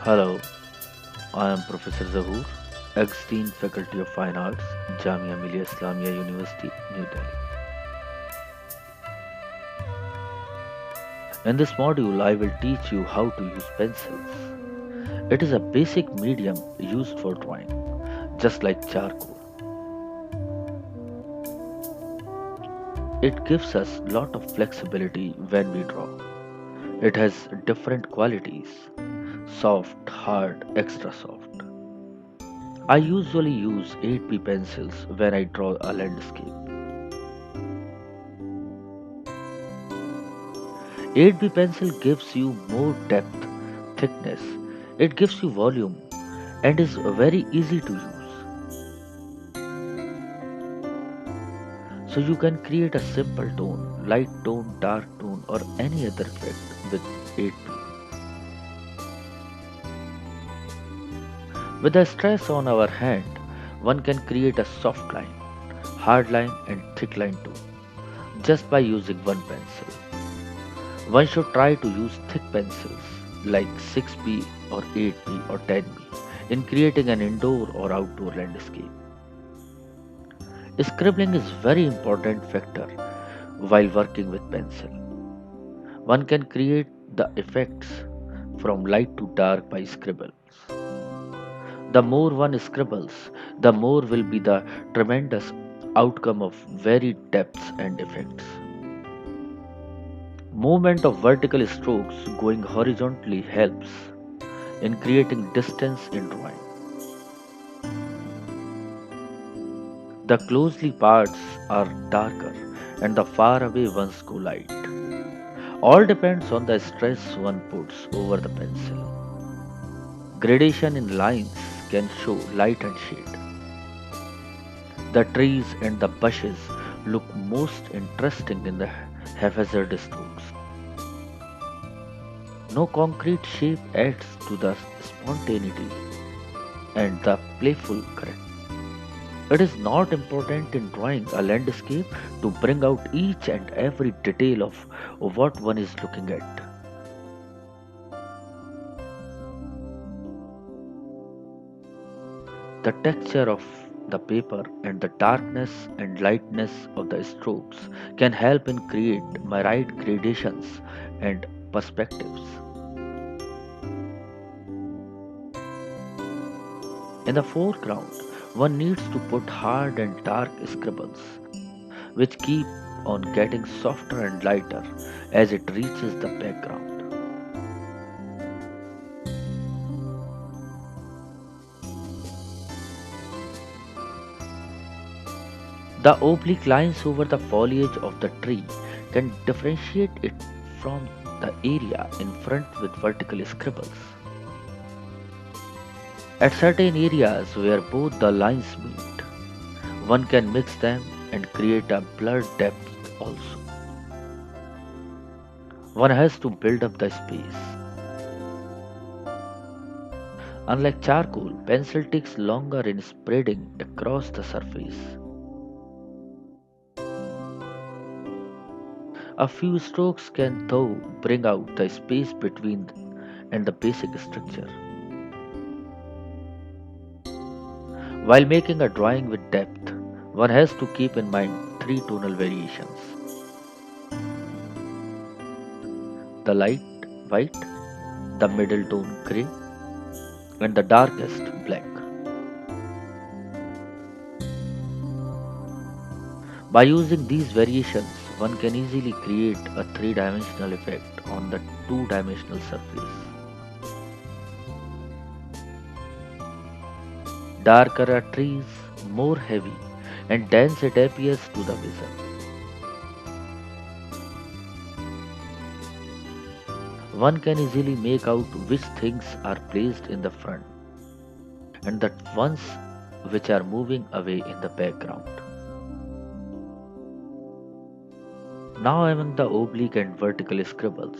Hello, I am Professor Zahoor, ex-Dean Faculty of Fine Arts, Jamia Millia Islamia University, New Delhi. In this module, I will teach you how to use pencils. It is a basic medium used for drawing, just like charcoal. It gives us lot of flexibility when we draw. It has different qualities: soft, hard, extra soft. I usually use 8B pencils when I draw a landscape. 8B pencil gives you more depth, thickness, it gives you volume and is very easy to use. So you can create a simple tone, light tone, dark tone or any other effect with 8B. With the stress on our hand, one can create a soft line, hard line and thick line too, just by using one pencil. One should try to use thick pencils like 6B or 8B or 10B in creating an indoor or outdoor landscape. Scribbling is very important factor while working with pencil. One can create the effects from light to dark by scribbles. The more one scribbles, the more will be the tremendous outcome of varied depths and effects. Movement of vertical strokes going horizontally helps in creating distance in drawing. The closely parts are darker and the far away ones go light. All depends on the stress one puts over the pencil. Gradation in lines can show light and shade. The trees and the bushes look most interesting in the haphazard strokes. No concrete shape adds to the spontaneity and the playful current. It is not important in drawing a landscape to bring out each and every detail of what one is looking at. The texture of the paper and the darkness and lightness of the strokes can help in create my right gradations and perspectives. In the foreground, one needs to put hard and dark scribbles, which keep on getting softer and lighter as it reaches the background. The oblique lines over the foliage of the tree can differentiate it from the area in front with vertical scribbles. At certain areas where both the lines meet, one can mix them and create a blurred depth also. One has to build up the space. Unlike charcoal, pencil takes longer in spreading across the surface. A few strokes can though bring out the space between and the basic structure. While making a drawing with depth, one has to keep in mind three tonal variations: the light white, the middle tone grey, and the darkest black. By using these variations, one can easily create a three-dimensional effect on the two-dimensional surface. Darker are trees, more heavy and dense it appears to the vision. One can easily make out which things are placed in the front and the ones which are moving away in the background. Now among the oblique and vertical scribbles,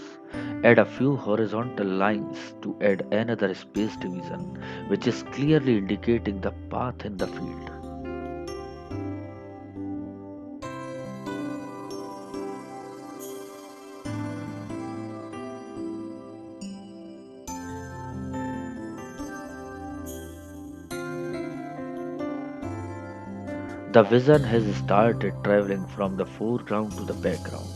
add a few horizontal lines to add another space division which is clearly indicating the path in the field. The vision has started traveling from the foreground to the background.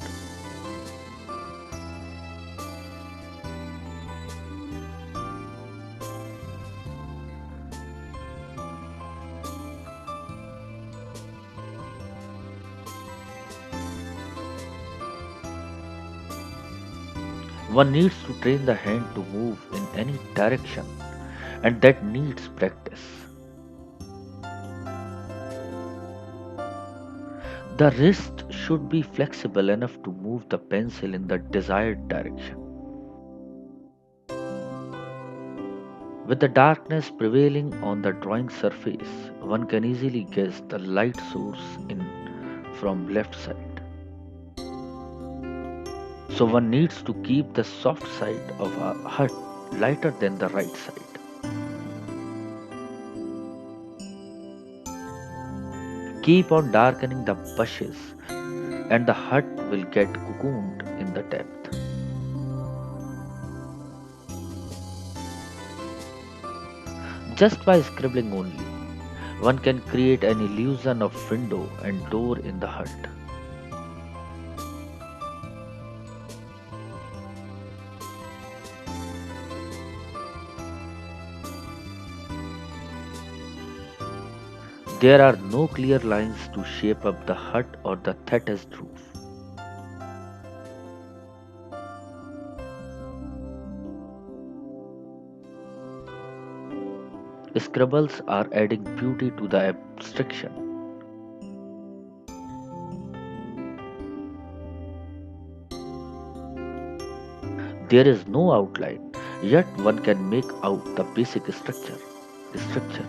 One needs to train the hand to move in any direction, and that needs practice. The wrist should be flexible enough to move the pencil in the desired direction. With the darkness prevailing on the drawing surface, one can easily guess the light source in from left side. So one needs to keep the soft side of a hut lighter than the right side. Keep on darkening the bushes and the hut will get cocooned in the depth. Just by scribbling only, one can create an illusion of window and door in the hut. There are no clear lines to shape up the hut or the thatched roof. Scribbles are adding beauty to the abstraction. There is no outline, yet one can make out the basic structure. Structure.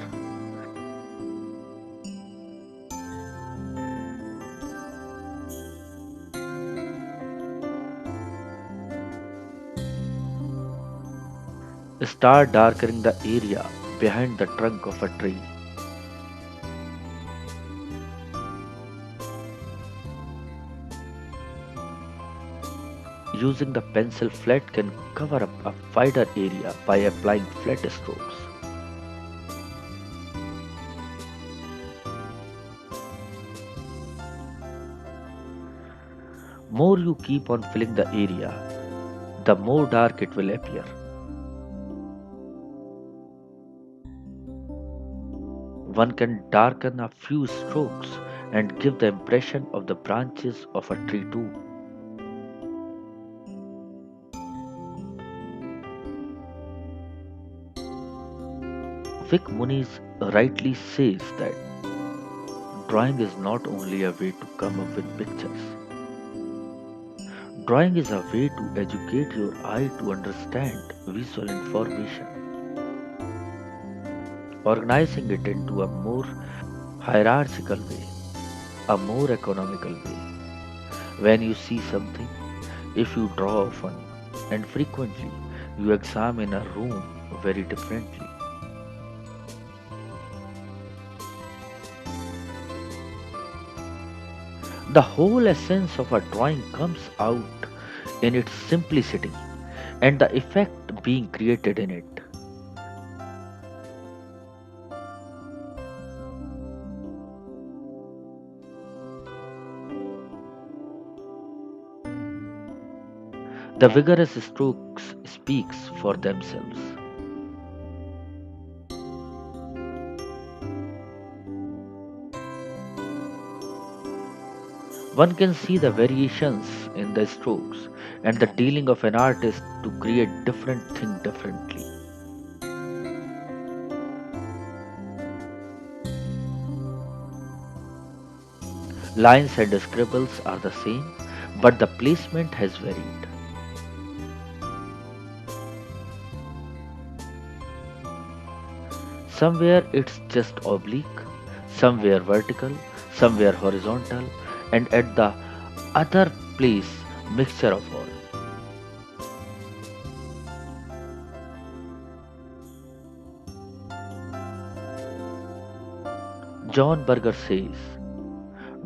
Start darkening the area behind the trunk of a tree. Using the pencil flat can cover up a wider area by applying flat strokes. More you keep on filling the area, the more dark it will appear. One can darken a few strokes and give the impression of the branches of a tree too. Vic Muniz rightly says that drawing is not only a way to come up with pictures. Drawing is a way to educate your eye to understand visual information, organizing it into a more hierarchical way, a more economical way. When you see something, if you draw often and frequently, you examine a room very differently. The whole essence of a drawing comes out in its simplicity and the effect being created in it. The vigorous strokes speaks for themselves. One can see the variations in the strokes and the dealing of an artist to create different thing differently. Lines and scribbles are the same, but the placement has varied. Somewhere it's just oblique, somewhere vertical, somewhere horizontal, and at the other place, mixture of all. John Berger says,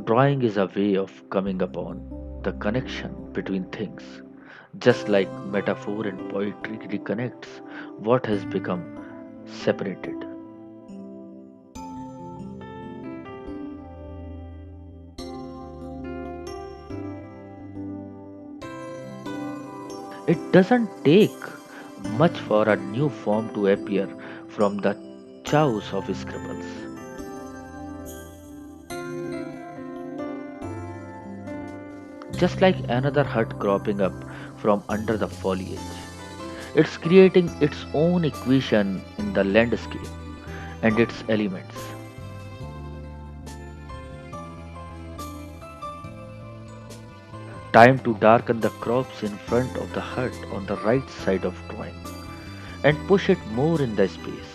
drawing is a way of coming upon the connection between things, just like metaphor and poetry reconnects what has become separated. It doesn't take much for a new form to appear from the chaos of scribbles. Just like another hut cropping up from under the foliage. It's creating its own equation in the landscape and its elements. Time to darken the crops in front of the hut on the right side of drawing and push it more in the space.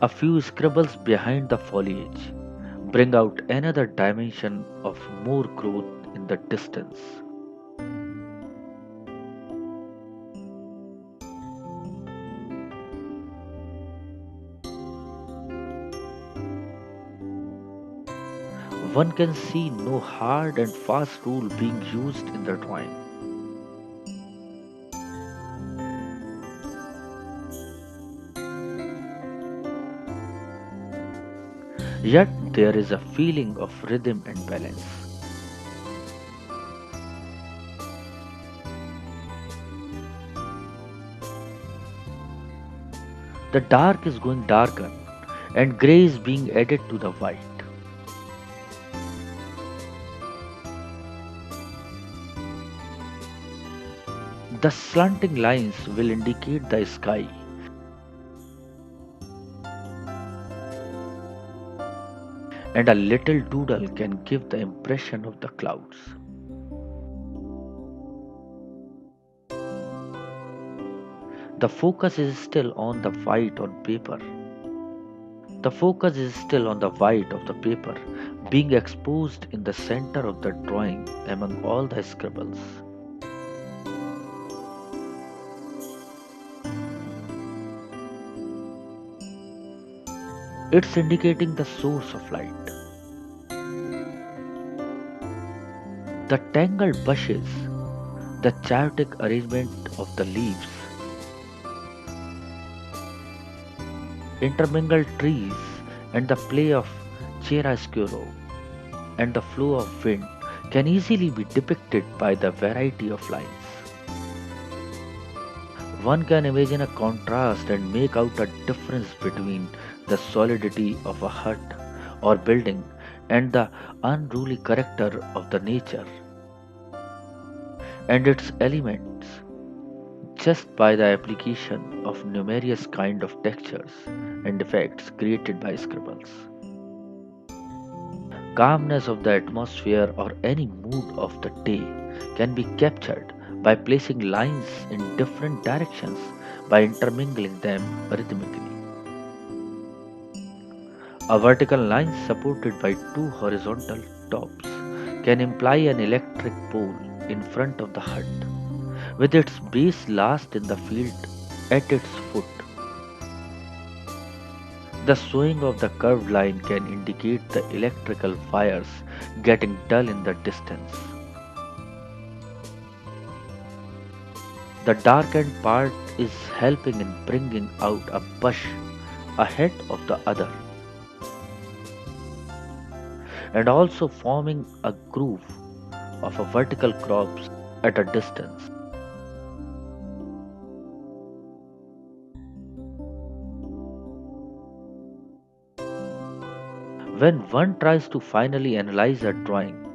A few scribbles behind the foliage bring out another dimension of more growth in the distance. One can see no hard and fast rule being used in the drawing. Yet there is a feeling of rhythm and balance. The dark is going darker and grey is being added to the white. The slanting lines will indicate the sky, and a little doodle can give the impression of the clouds. The focus is still on the white on paper. The focus is still on the white of the paper being exposed in the center of the drawing among all the scribbles. It's indicating the source of light. The tangled bushes, the chaotic arrangement of the leaves, intermingled trees, and the play of chiaroscuro and the flow of wind can easily be depicted by the variety of lines. One can imagine a contrast and make out a difference between the solidity of a hut or building and the unruly character of the nature and its elements just by the application of numerous kind of textures and effects created by scribbles. Calmness of the atmosphere or any mood of the day can be captured by placing lines in different directions by intermingling them rhythmically. A vertical line supported by two horizontal tops can imply an electric pole in front of the hut, with its base last in the field at its foot. The swing of the curved line can indicate the electrical wires getting dull in the distance. The darkened part is helping in bringing out a bush ahead of the other and also forming a groove of a vertical crops at a distance. When one tries to finally analyze a drawing,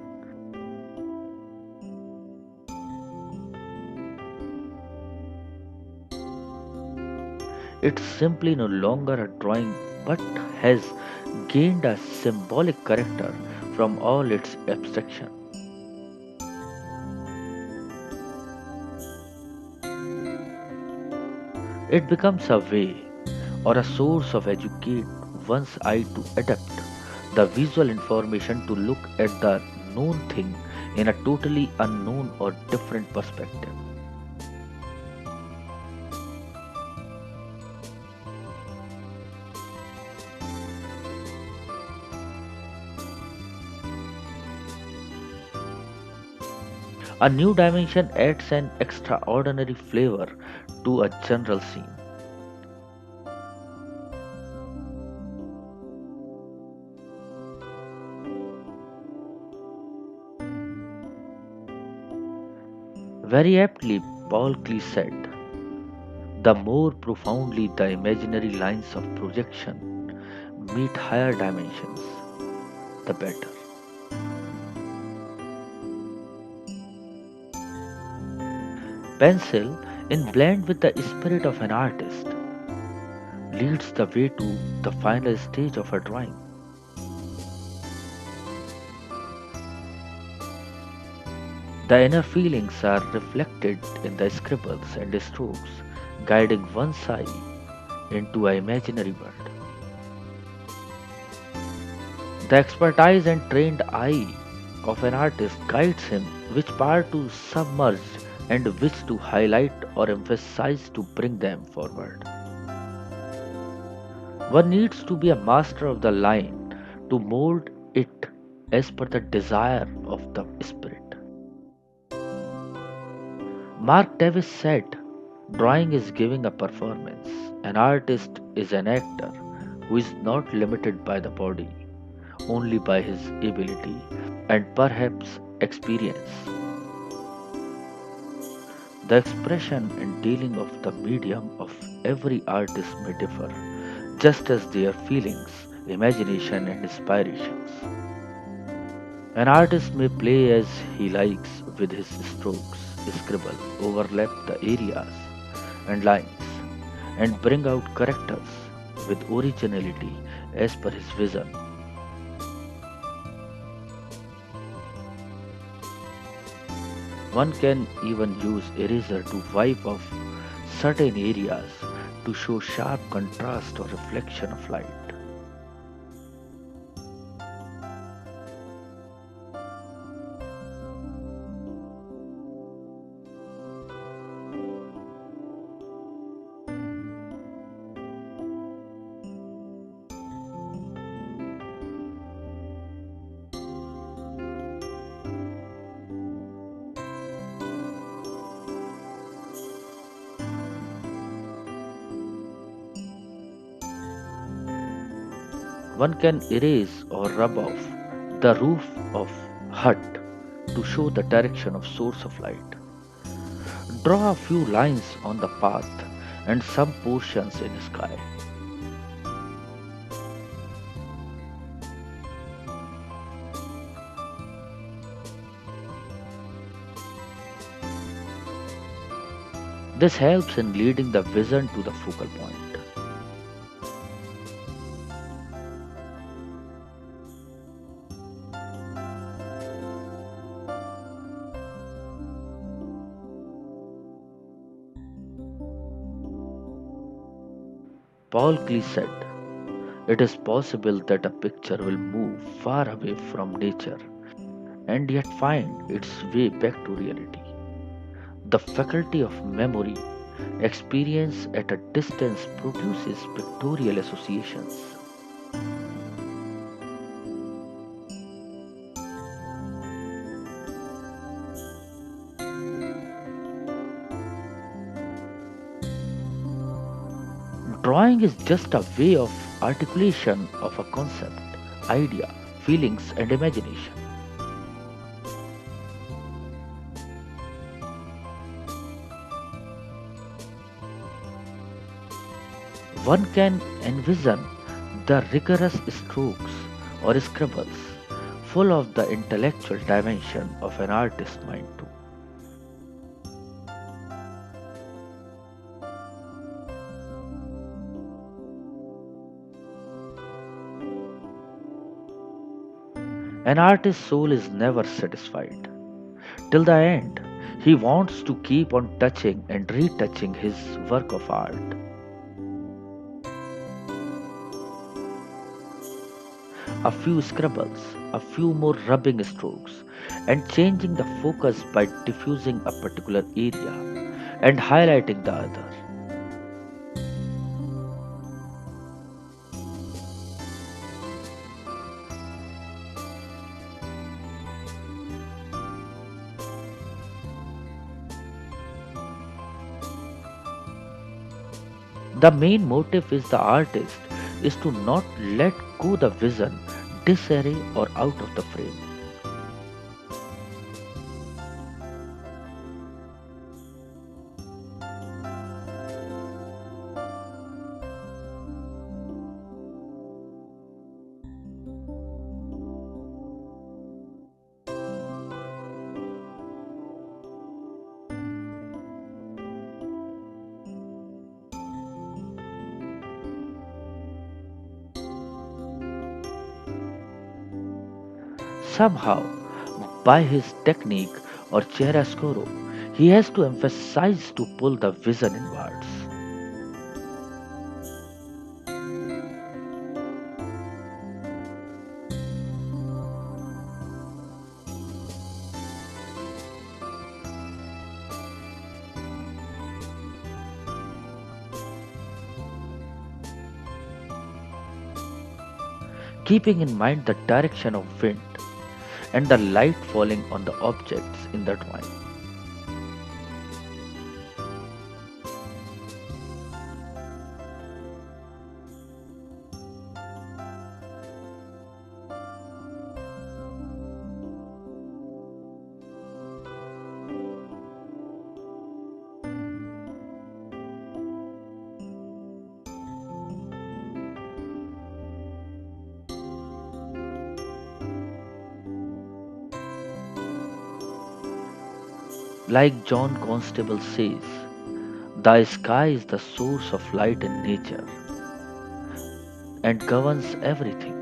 it's simply no longer a drawing but has gained a symbolic character from all its abstraction. It becomes a way or a source of educate one's eye to adapt the visual information to look at the known thing in a totally unknown or different perspective. A new dimension adds an extraordinary flavor to a general scene. Very aptly, Paul Klee said, the more profoundly the imaginary lines of projection meet higher dimensions, the better. Pencil, in blend with the spirit of an artist, leads the way to the final stage of a drawing. The inner feelings are reflected in the scribbles and strokes, guiding one's eye into an imaginary world. The expertise and trained eye of an artist guides him which part to submerge and which to highlight or emphasize to bring them forward. One needs to be a master of the line to mold it as per the desire of the spirit. Mark Davis said, drawing is giving a performance. An artist is an actor who is not limited by the body, only by his ability and perhaps experience. The expression and dealing of the medium of every artist may differ, just as their feelings, imagination, and inspirations. An artist may play as he likes with his strokes, scribble, overlap the areas and lines, and bring out characters with originality as per his vision. One can even use eraser to wipe off certain areas to show sharp contrast or reflection of light. One can erase or rub off the roof of hut to show the direction of source of light. Draw a few lines on the path and some portions in sky. This helps in leading the vision to the focal point. Paul Klee said, it is possible that a picture will move far away from nature and yet find its way back to reality. The faculty of memory, experience at a distance produces pictorial associations. Drawing is just a way of articulation of a concept, idea, feelings, and imagination. One can envision the rigorous strokes or scribbles full of the intellectual dimension of an artist's mind too. An artist's soul is never satisfied. Till the end, he wants to keep on touching and retouching his work of art. A few scribbles, a few more rubbing strokes, and changing the focus by diffusing a particular area and highlighting the other. The main motive is the artist is to not let go the vision, disarray or out of the frame. Somehow, by his technique or chiaroscuro, he has to emphasize to pull the vision inwards. Keeping in mind the direction of wind and the light falling on the objects in the drawing. Like John Constable says, the sky is the source of light in nature and governs everything.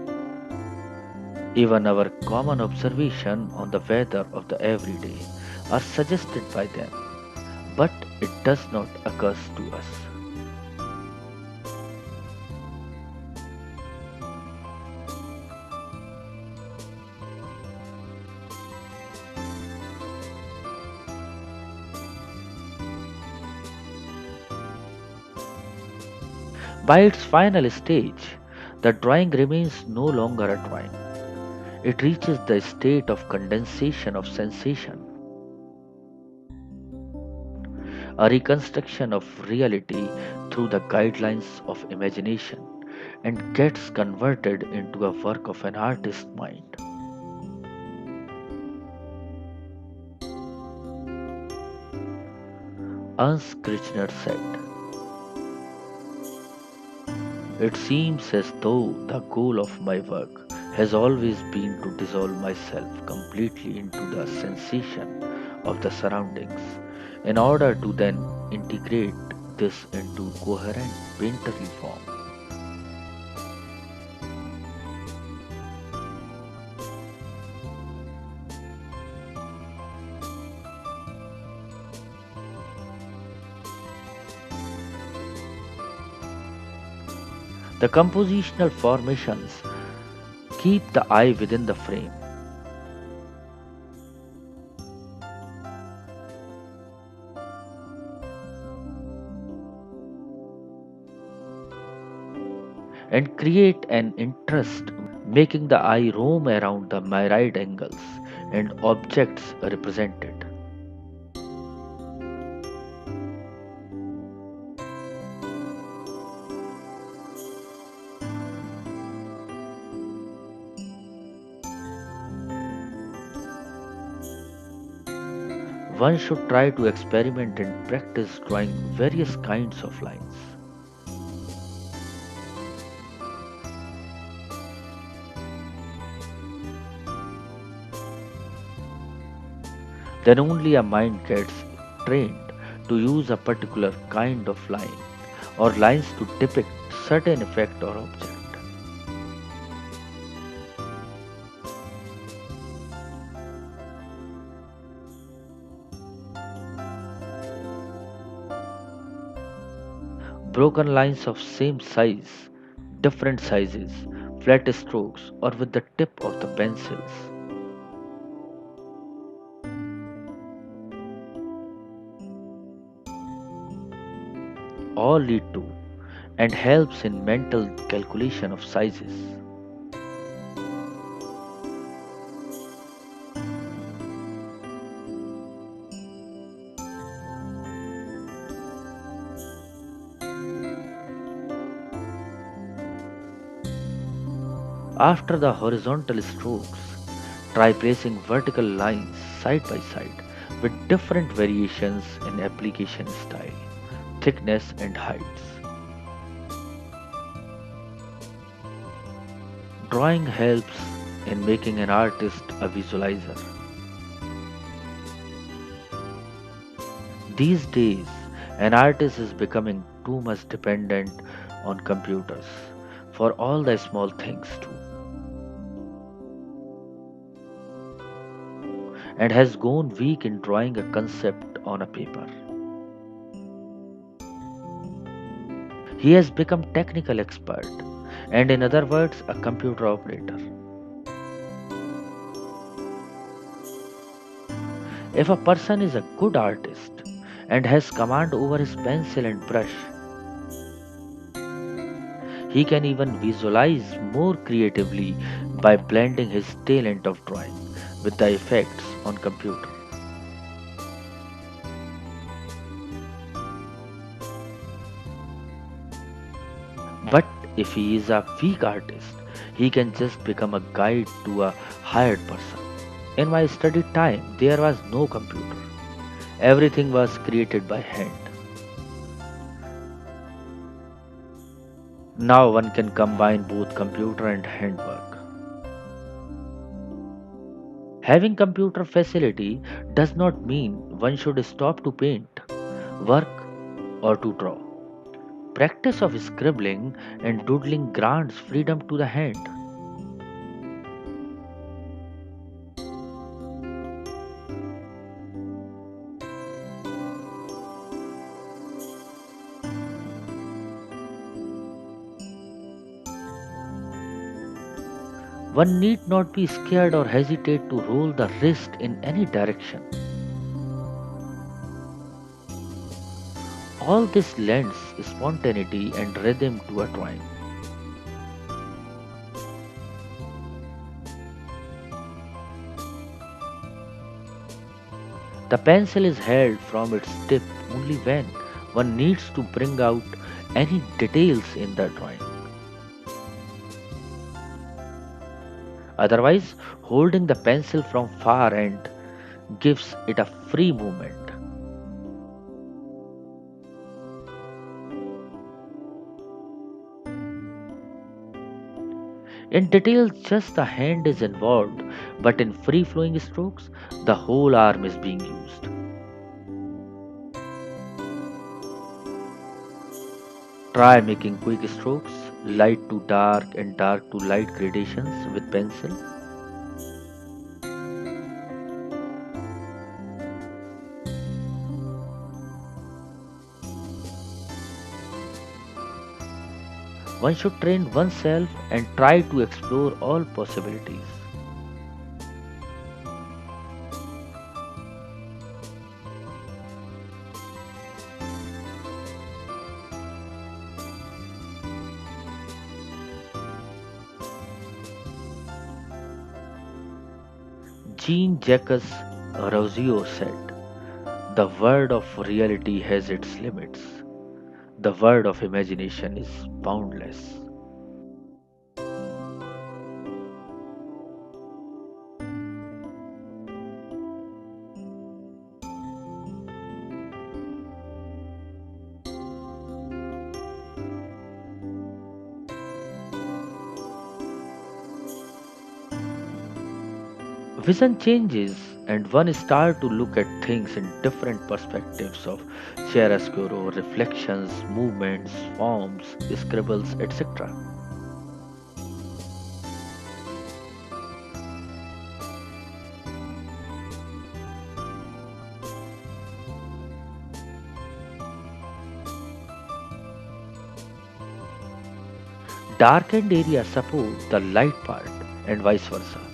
Even our common observation on the weather of the everyday are suggested by them, but it does not occur to us. By its final stage, the drawing remains no longer a drawing. It reaches the state of condensation of sensation, a reconstruction of reality through the guidelines of imagination, and gets converted into a work of an artist's mind. Ernst Kirchner said, "It seems as though the goal of my work has always been to dissolve myself completely into the sensation of the surroundings in order to then integrate this into coherent painterly form." The compositional formations keep the eye within the frame and create an interest, making the eye roam around the myriad angles and objects represented. One should try to experiment and practice drawing various kinds of lines. Then only a mind gets trained to use a particular kind of line or lines to depict certain effect or object. Broken lines of same size, different sizes, flat strokes, or with the tip of the pencils all lead to and helps in mental calculation of sizes. After the horizontal strokes, try placing vertical lines side by side with different variations in application style, thickness, and heights. Drawing helps in making an artist a visualizer. These days, an artist is becoming too much dependent on computers for all the small things too. and has gone weak in drawing a concept on a paper. He has become technical expert and in other words a computer operator. If a person is a good artist and has command over his pencil and brush, he can even visualize more creatively by blending his talent of drawing with the effects on computer. But if he is a weak artist, he can just become a guide to a hired person. In my study time, there was no computer. Everything was created by hand. Now one can combine both computer and handwork. Having computer facility does not mean one should stop to paint, work, or to draw. Practice of scribbling and doodling grants freedom to the hand. One need not be scared or hesitate to roll the wrist in any direction. All this lends spontaneity and rhythm to a drawing. The pencil is held from its tip only when one needs to bring out any details in the drawing. Otherwise, holding the pencil from far end gives it a free movement. In details, just the hand is involved, but in free flowing strokes, the whole arm is being used. Try making quick strokes, light to dark and dark to light gradations with pencil. One should train oneself and try to explore all possibilities. Jean Jacques Rousseau said, "The world of reality has its limits. The world of imagination is boundless." Vision changes and one starts to look at things in different perspectives of chiaroscuro, reflections, movements, forms, scribbles, etc. Darkened areas support the light part and vice versa.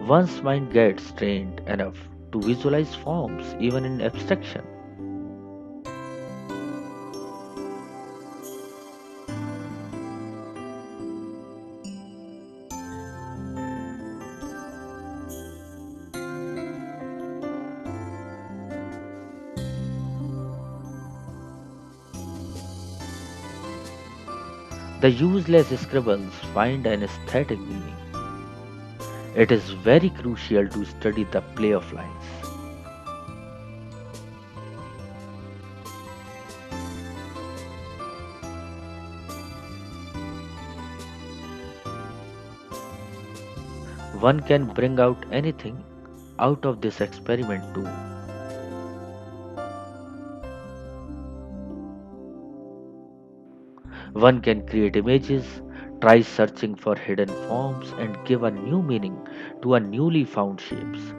One's mind gets trained enough to visualize forms even in abstraction. The useless scribbles find an aesthetic meaning. It is very crucial to study the play of lines. One can bring out anything out of this experiment too. One can create images, try searching for hidden forms, and give a new meaning to a newly found shapes.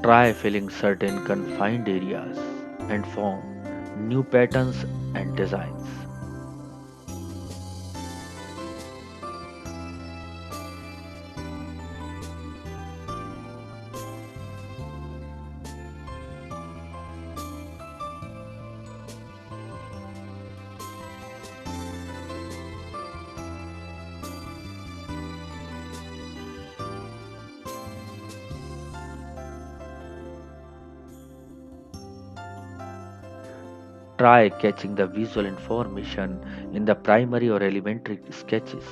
Try filling certain confined areas and form new patterns and designs. Try catching the visual information in the primary or elementary sketches.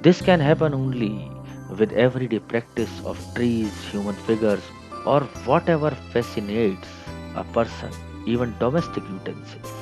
This can happen only with everyday practice of trees, human figures, or whatever fascinates a person, even domestic utensils.